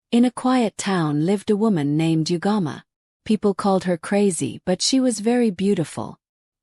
In a quiet town lived a woman named Ugama. People called her crazy, but she was very beautiful.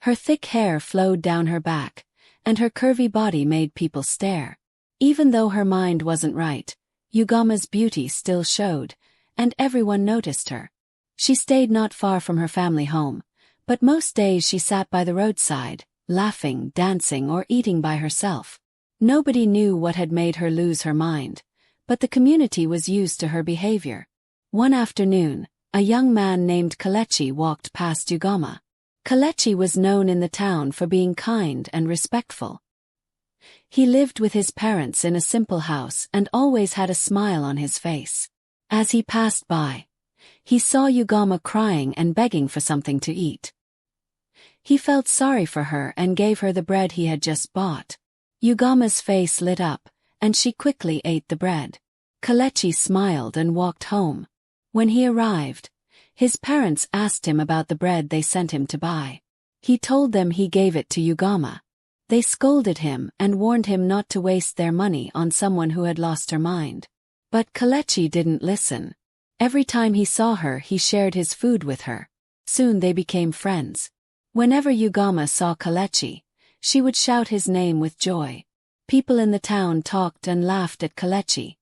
Her thick hair flowed down her back, and her curvy body made people stare. Even though her mind wasn't right, Ugama's beauty still showed, and everyone noticed her. She stayed not far from her family home, but most days she sat by the roadside, laughing, dancing, or eating by herself. Nobody knew what had made her lose her mind, but the community was used to her behavior. One afternoon, a young man named Kelechi walked past Ugama. Kelechi was known in the town for being kind and respectful. He lived with his parents in a simple house and always had a smile on his face. As he passed by, he saw Ugama crying and begging for something to eat. He felt sorry for her and gave her the bread he had just bought. Ugama's face lit up, and she quickly ate the bread. Kelechi smiled and walked home. When he arrived, his parents asked him about the bread they sent him to buy. He told them he gave it to Ugama. They scolded him and warned him not to waste their money on someone who had lost her mind. But Kelechi didn't listen. Every time he saw her, he shared his food with her. Soon they became friends. Whenever Ugama saw Kelechi, she would shout his name with joy. People in the town talked and laughed at Kelechi,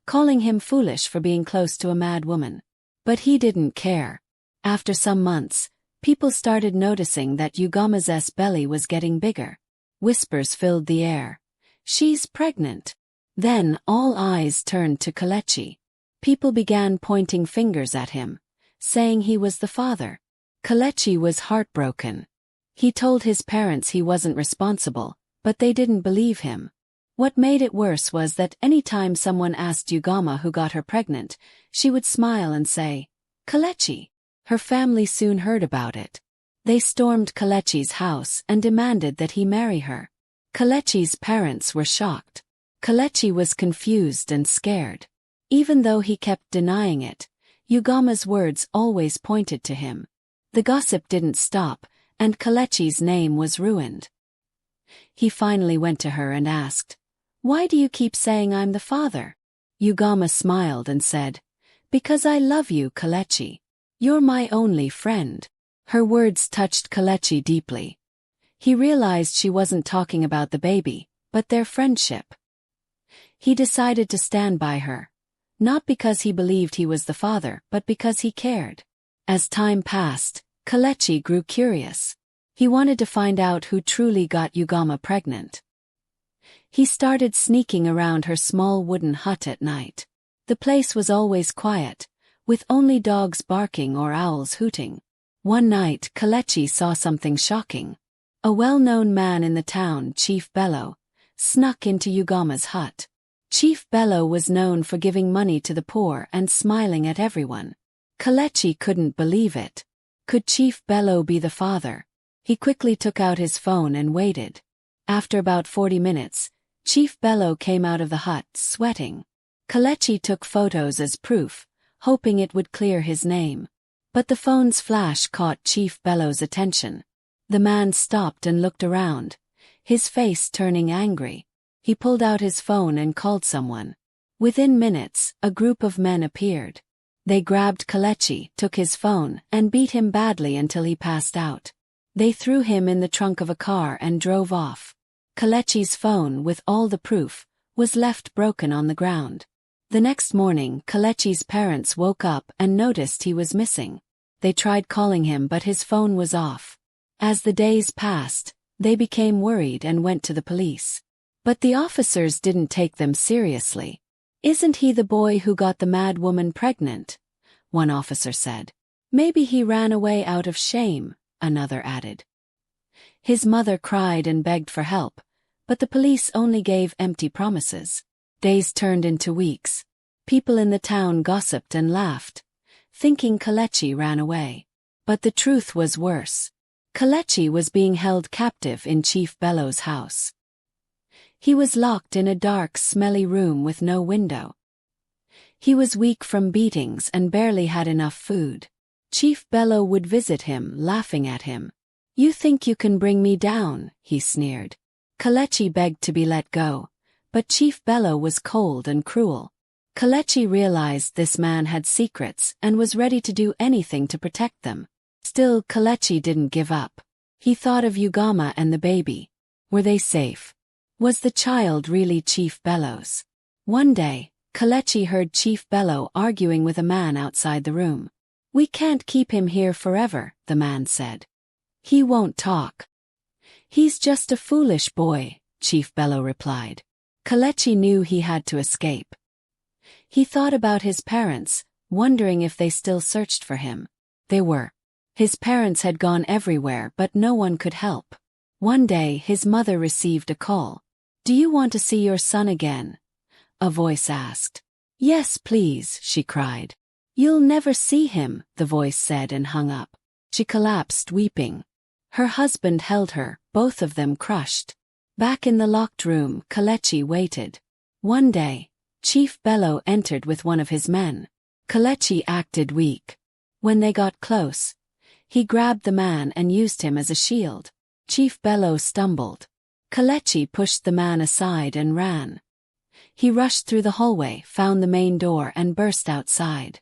calling him foolish for being close to a mad woman. But he didn't care. After some months, people started noticing that Ugama's belly was getting bigger. Whispers filled the air. "She's pregnant." Then all eyes turned to Kelechi. People began pointing fingers at him, saying he was the father. Kelechi was heartbroken. He told his parents he wasn't responsible, but they didn't believe him. What made it worse was that any time someone asked Ugama who got her pregnant, she would smile and say, "Kelechi." Her family soon heard about it. They stormed Kelechi's house and demanded that he marry her. Kelechi's parents were shocked. Kelechi was confused and scared. Even though he kept denying it, Ugama's words always pointed to him. The gossip didn't stop, and Kelechi's name was ruined. He finally went to her and asked, "Why do you keep saying I'm the father?" Ugama smiled and said, "Because I love you, Kelechi. You're my only friend." Her words touched Kelechi deeply. He realized she wasn't talking about the baby, but their friendship. He decided to stand by her, not because he believed he was the father, but because he cared. As time passed, Kelechi grew curious. He wanted to find out who truly got Ugama pregnant. He started sneaking around her small wooden hut at night. The place was always quiet, with only dogs barking or owls hooting. One night, Kelechi saw something shocking. A well-known man in the town, Chief Bello, snuck into Ugama's hut. Chief Bello was known for giving money to the poor and smiling at everyone. Kelechi couldn't believe it. Could Chief Bello be the father? He quickly took out his phone and waited. After about 40 minutes, Chief Bello came out of the hut, sweating. Kelechi took photos as proof, hoping it would clear his name. But the phone's flash caught Chief Bello's attention. The man stopped and looked around, his face turning angry. He pulled out his phone and called someone. Within minutes, a group of men appeared. They grabbed Kelechi, took his phone, and beat him badly until he passed out. They threw him in the trunk of a car and drove off. Kelechi's phone, with all the proof, was left broken on the ground. The next morning, Kelechi's parents woke up and noticed he was missing. They tried calling him, but his phone was off. As the days passed, they became worried and went to the police. But the officers didn't take them seriously. "Isn't he the boy who got the mad woman pregnant?" one officer said. "Maybe he ran away out of shame," another added. His mother cried and begged for help, but the police only gave empty promises. Days turned into weeks. People in the town gossiped and laughed, thinking Kelechi ran away. But the truth was worse. Kelechi was being held captive in Chief Bello's house. He was locked in a dark, smelly room with no window. He was weak from beatings and barely had enough food. Chief Bello would visit him, laughing at him. "You think you can bring me down," he sneered. Kelechi begged to be let go, but Chief Bello was cold and cruel. Kelechi realized this man had secrets and was ready to do anything to protect them. Still, Kelechi didn't give up. He thought of Ugama and the baby. Were they safe? Was the child really Chief Bello's? One day, Kelechi heard Chief Bello arguing with a man outside the room. "We can't keep him here forever," the man said. "He won't talk." "He's just a foolish boy," Chief Bello replied. Kelechi knew he had to escape. He thought about his parents, wondering if they still searched for him. They were. His parents had gone everywhere, but no one could help. One day his mother received a call. "Do you want to see your son again?" a voice asked. "Yes, please," she cried. "You'll never see him," the voice said and hung up. She collapsed weeping. Her husband held her, both of them crushed. Back in the locked room, Kelechi waited. One day, Chief Bello entered with one of his men. Kelechi acted weak. When they got close, he grabbed the man and used him as a shield. Chief Bello stumbled. Kelechi pushed the man aside and ran. He rushed through the hallway, found the main door and burst outside.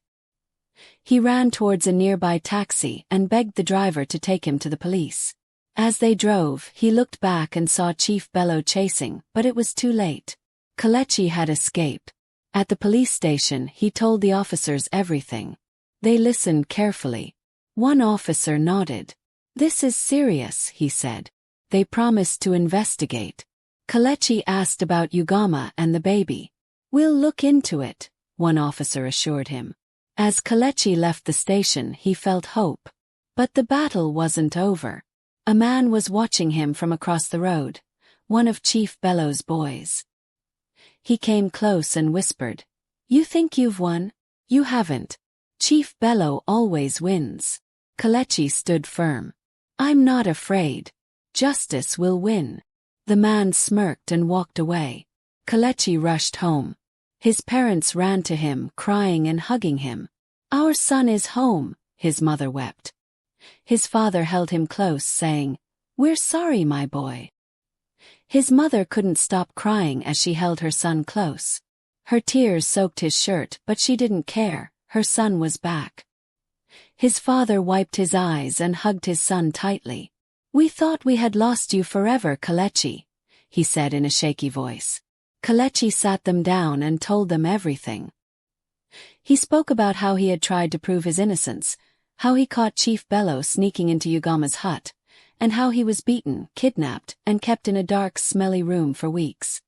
He ran towards a nearby taxi and begged the driver to take him to the police. As they drove, he looked back and saw Chief Bello chasing, but it was too late. Kelechi had escaped. At the police station, he told the officers everything. They listened carefully. One officer nodded. "This is serious," he said. They promised to investigate. Kelechi asked about Ugama and the baby. "We'll look into it," one officer assured him. As Kelechi left the station, he felt hope. But the battle wasn't over. A man was watching him from across the road, one of Chief Bello's boys. He came close and whispered, "You think you've won? You haven't. Chief Bello always wins." Kelechi stood firm. "I'm not afraid. Justice will win." The man smirked and walked away. Kelechi rushed home. His parents ran to him, crying and hugging him. "Our son is home," his mother wept. His father held him close, saying, "We're sorry, my boy." His mother couldn't stop crying as she held her son close. Her tears soaked his shirt, but she didn't care. Her son was back. His father wiped his eyes and hugged his son tightly. "We thought we had lost you forever, Kelechi," he said in a shaky voice. Kelechi sat them down and told them everything. He spoke about how he had tried to prove his innocence, how he caught Chief Bello sneaking into Ugama's hut, and how he was beaten, kidnapped, and kept in a dark, smelly room for weeks.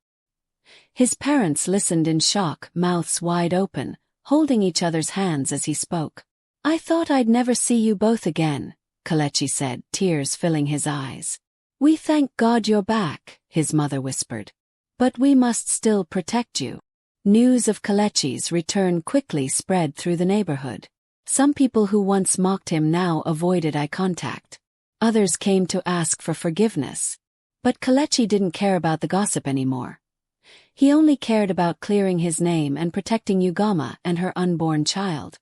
His parents listened in shock, mouths wide open, holding each other's hands as he spoke. "I thought I'd never see you both again," Kelechi said, tears filling his eyes. "We thank God you're back," his mother whispered. "But we must still protect you." News of Kelechi's return quickly spread through the neighborhood. Some people who once mocked him now avoided eye contact. Others came to ask for forgiveness. But Kelechi didn't care about the gossip anymore. He only cared about clearing his name and protecting Ugama and her unborn child.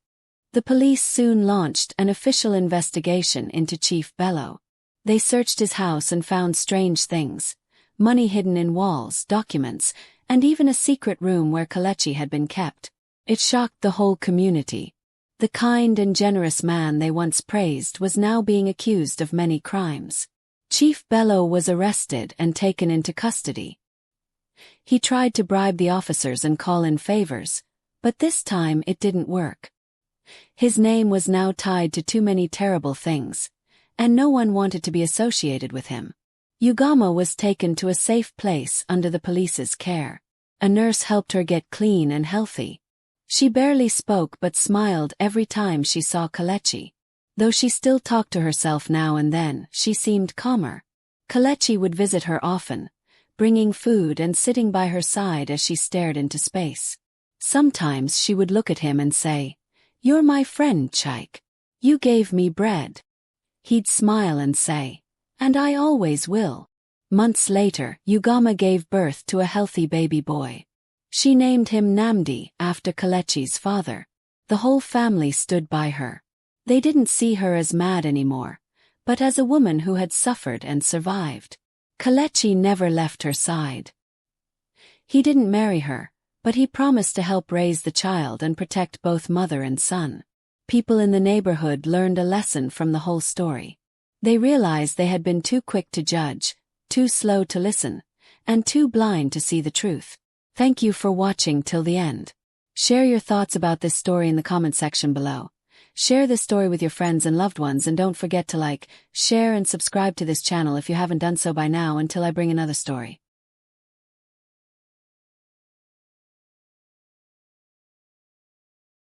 The police soon launched an official investigation into Chief Bello. They searched his house and found strange things: money hidden in walls, documents, and even a secret room where Kelechi had been kept. It shocked the whole community. The kind and generous man they once praised was now being accused of many crimes. Chief Bello was arrested and taken into custody. He tried to bribe the officers and call in favors, but this time it didn't work. His name was now tied to too many terrible things, and no one wanted to be associated with him. Ugama was taken to a safe place under the police's care. A nurse helped her get clean and healthy. She barely spoke but smiled every time she saw Kelechi. Though she still talked to herself now and then, she seemed calmer. Kelechi would visit her often, bringing food and sitting by her side as she stared into space. Sometimes she would look at him and say, "You're my friend, Chike. You gave me bread." He'd smile and say, "And I always will." Months later, Ugama gave birth to a healthy baby boy. She named him Namdi, after Kelechi's father. The whole family stood by her. They didn't see her as mad anymore, but as a woman who had suffered and survived. Kelechi never left her side. He didn't marry her, But he promised to help raise the child and protect both mother and son. People in the neighborhood learned a lesson from the whole story. They realized they had been too quick to judge, too slow to listen, and too blind to see the truth. Thank you for watching till the end. Share your thoughts about this story in the comment section below. Share this story with your friends and loved ones, and don't forget to like, share and subscribe to this channel if you haven't done so by now until I bring another story.